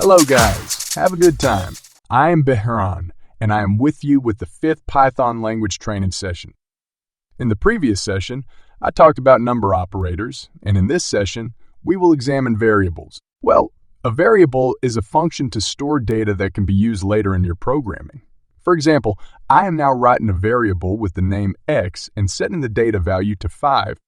Hello guys, have a good time. I am Behran, and I am with you with the 5th Python language training session. In the previous session, I talked about number operators, and in this session, we will examine variables. Well, a variable is a function to store data that can be used later in your programming. For example, I am now writing a variable with the name x and setting the data value to 5.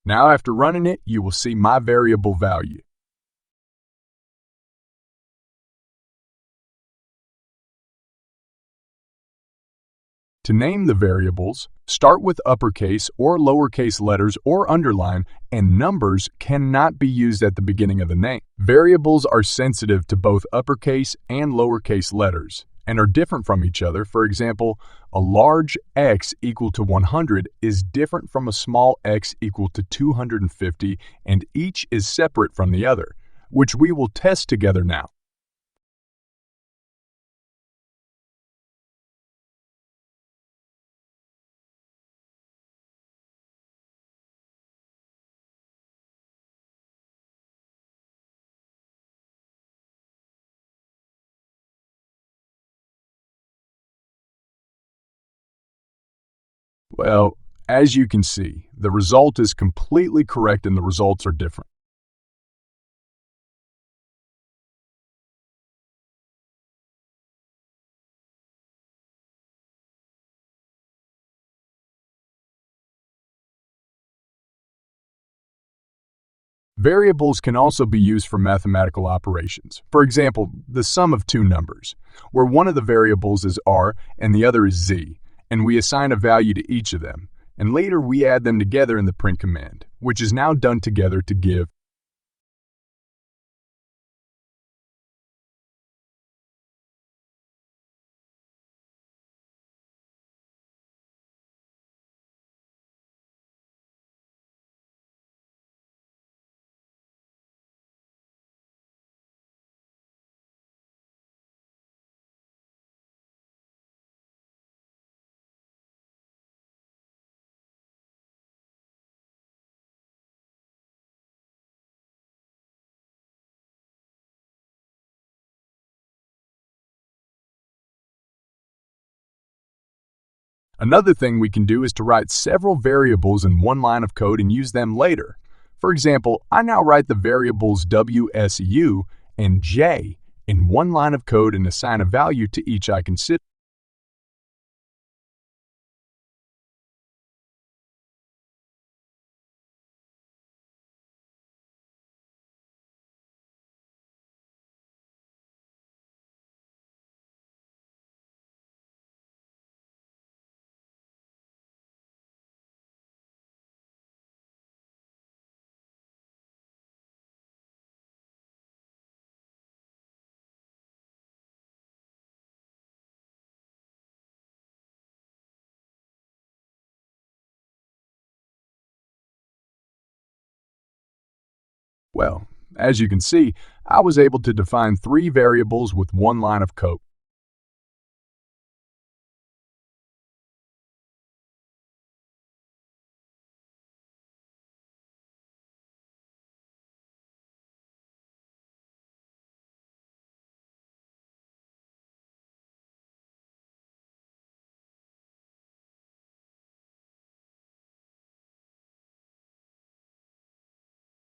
Now after running it, you will see my variable value. To name the variables, start with uppercase or lowercase letters or underline, and numbers cannot be used at the beginning of the name. Variables are sensitive to both uppercase and lowercase letters and are different from each other. For example, a large X equal to 100 is different from a small x equal to 250, and each is separate from the other, which we will test together now. Well, as you can see, the result is completely correct and the results are different. Variables can also be used for mathematical operations. For example, the sum of two numbers, where one of the variables is r and the other is z, and we assign a value to each of them, and later we add them together in the print command, which is now done together to give. Another thing we can do is to write several variables in one line of code and use them later. For example, I now write the variables WSU and J in one line of code and assign a value to each I consider. Well, as you can see, I was able to define 3 variables with one line of code.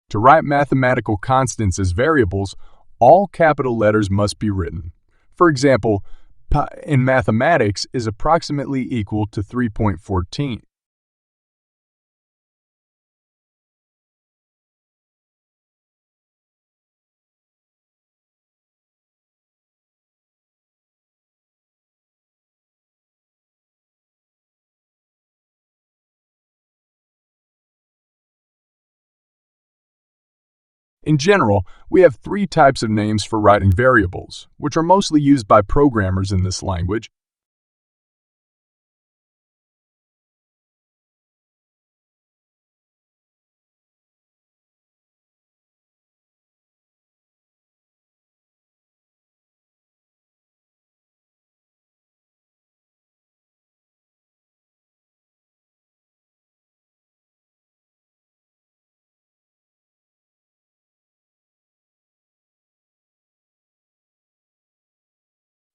To write mathematical constants as variables, all capital letters must be written. For example, pi in mathematics is approximately equal to 3.14. In general, we have 3 types of names for writing variables, which are mostly used by programmers in this language.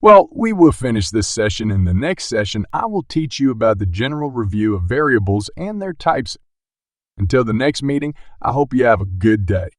Well, we will finish this session. In the next session, I will teach you about the general review of variables and their types. Until the next meeting, I hope you have a good day.